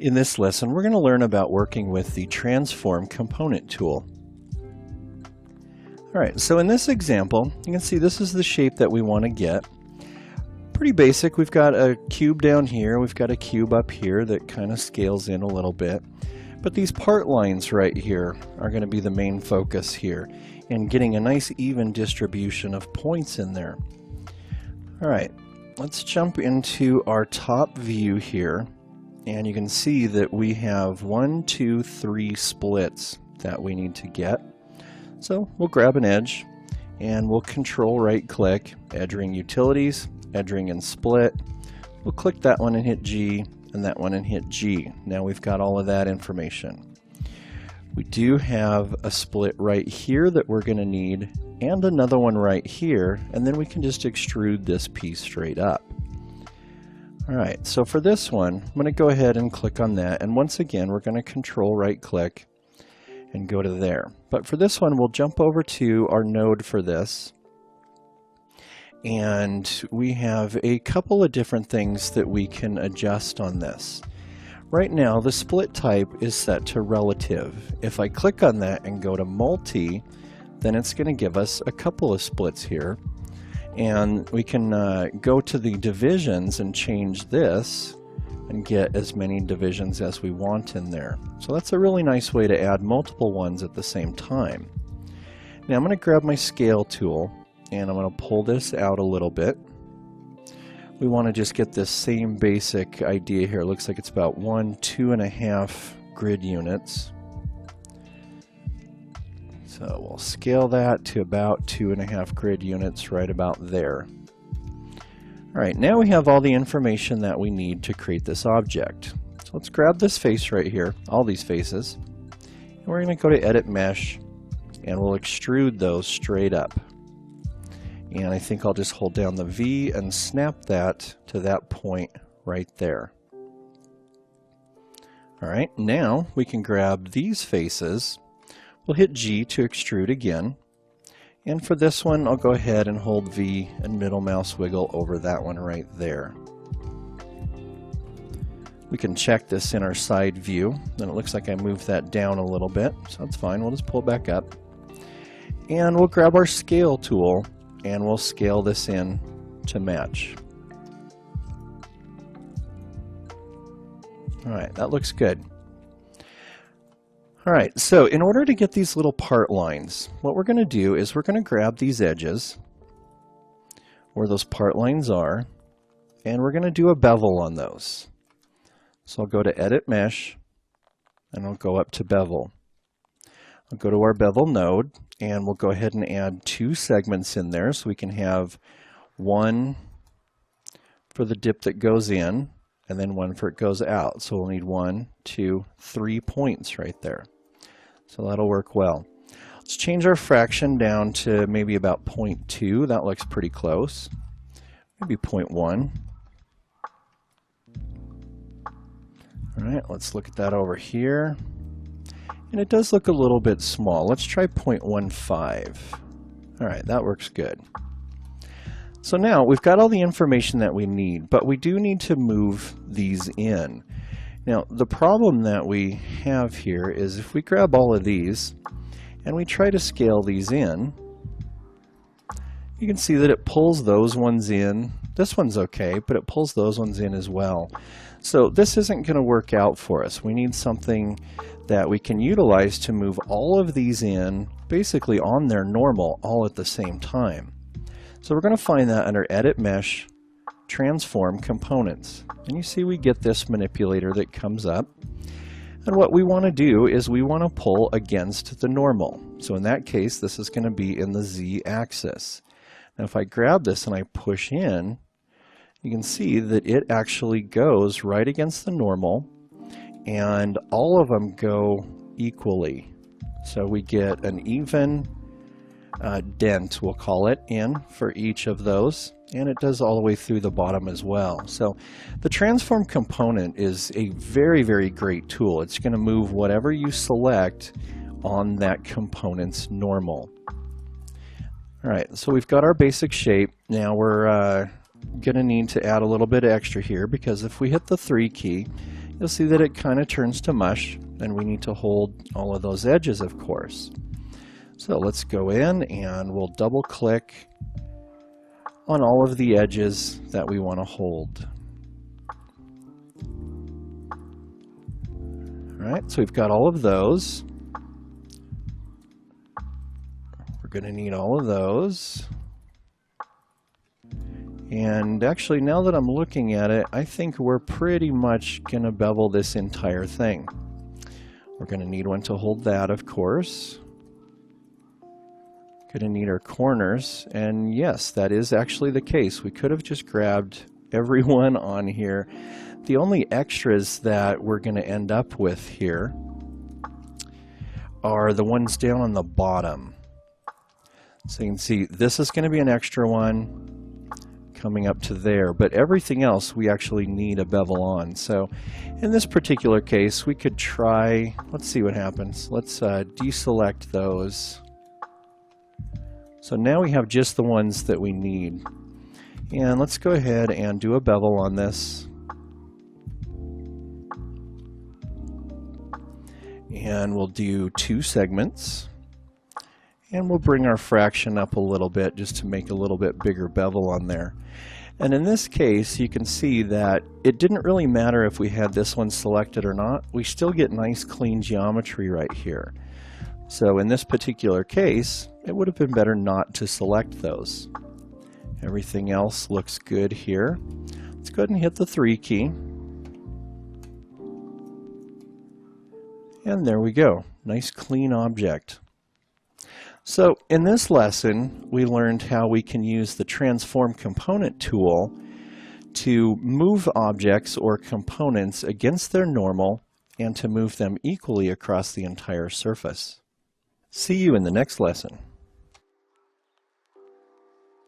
In this lesson, we're going to learn about working with the Transform Component tool. All right, so in this example, you can see this is the shape that we want to get. Pretty basic. We've got a cube down here, we've got a cube up here that kind of scales in a little bit. But these part lines right here are going to be the main focus here, and getting a nice even distribution of points in there. All right, let's jump into our top view here. And you can see that we have 1, 2, 3 splits that we need to get. So we'll grab an edge and we'll control right click, edge ring utilities, edge ring and split. We'll click that one and hit G, and that one and hit G. Now we've got all of that information. We do have a split right here that we're going to need, and another one right here, and then we can just extrude this piece straight up. Alright, so for this one, I'm going to go ahead and click on that, and once again we're going to control right click and go to there. But for this one, we'll jump over to our node for this, and we have a couple of different things that we can adjust on this. Right now the split type is set to relative. If I click on that and go to multi, then it's going to give us a couple of splits here. And we can go to the divisions and change this and get as many divisions as we want in there. So that's a really nice way to add multiple ones at the same time. Now I'm going to grab my scale tool and I'm going to pull this out a little bit. We want to just get this same basic idea here. It looks like it's about 2.5 grid units. So we'll scale that to about 2.5 grid units right about there. Alright, now we have all the information that we need to create this object. So let's grab this face right here, all these faces, and we're going to go to Edit Mesh, and we'll extrude those straight up. And I think I'll just hold down the V and snap that to that point right there. Alright, now we can grab these faces. We'll hit G to extrude again, and for this one I'll go ahead and hold V and middle mouse wiggle over that one right there. We can check this in our side view, and it looks like I moved that down a little bit, so that's fine. We'll just pull it back up, and we'll grab our scale tool and we'll scale this in to match. Alright, that looks good. Alright, so in order to get these little part lines, what we're going to do is we're going to grab these edges where those part lines are, and we're going to do a bevel on those. So I'll go to Edit Mesh, and I'll go up to Bevel. I'll go to our bevel node, and we'll go ahead and add 2 segments in there, so we can have one for the dip that goes in, and then one for it goes out. So we'll need 1, 2, 3 points right there. So that'll work well. Let's change our fraction down to maybe about 0.2. That looks pretty close. Maybe 0.1. Alright, let's look at that over here. And it does look a little bit small. Let's try 0.15. Alright, that works good. So now we've got all the information that we need, but we do need to move these in. Now the problem that we have here is if we grab all of these and we try to scale these in, you can see that it pulls those ones in. This one's okay, but it pulls those ones in as well. So this isn't going to work out for us. We need something that we can utilize to move all of these in basically on their normal all at the same time. So we're going to find that under Edit Mesh, Transform Components. And you see we get this manipulator that comes up. And what we want to do is we want to pull against the normal. So in that case, this is going to be in the Z axis. Now if I grab this and I push in, you can see that it actually goes right against the normal, and all of them go equally. So we get an even dent, we'll call it, in for each of those, and it does all the way through the bottom as well. So the Transform component is a very, very great tool. It's going to move whatever you select on that component's normal. Alright, so we've got our basic shape. Now we're going to need to add a little bit extra here, because if we hit the 3 key, you'll see that it kind of turns to mush, and we need to hold all of those edges, of course. So let's go in and we'll double click on all of the edges that we want to hold. All right, so we've got all of those. We're going to need all of those. And actually, now that I'm looking at it, I think we're pretty much going to bevel this entire thing. We're going to need one to hold that, of course. Going to need our corners, and yes, that is actually the case. We could have just grabbed every one on here. The only extras that we're going to end up with here are the ones down on the bottom. So you can see this is going to be an extra one coming up to there, but everything else we actually need a bevel on. So in this particular case, we could try, let's see what happens. Let's deselect those. So now we have just the ones that we need. And let's go ahead and do a bevel on this. And we'll do 2 segments. And we'll bring our fraction up a little bit just to make a little bit bigger bevel on there. And in this case, you can see that it didn't really matter if we had this one selected or not. We still get nice clean geometry right here. So in this particular case, it would have been better not to select those. Everything else looks good here. Let's go ahead and hit the 3 key. And there we go. Nice clean object. So in this lesson, we learned how we can use the Transform Component tool to move objects or components against their normal and to move them equally across the entire surface. See you in the next lesson.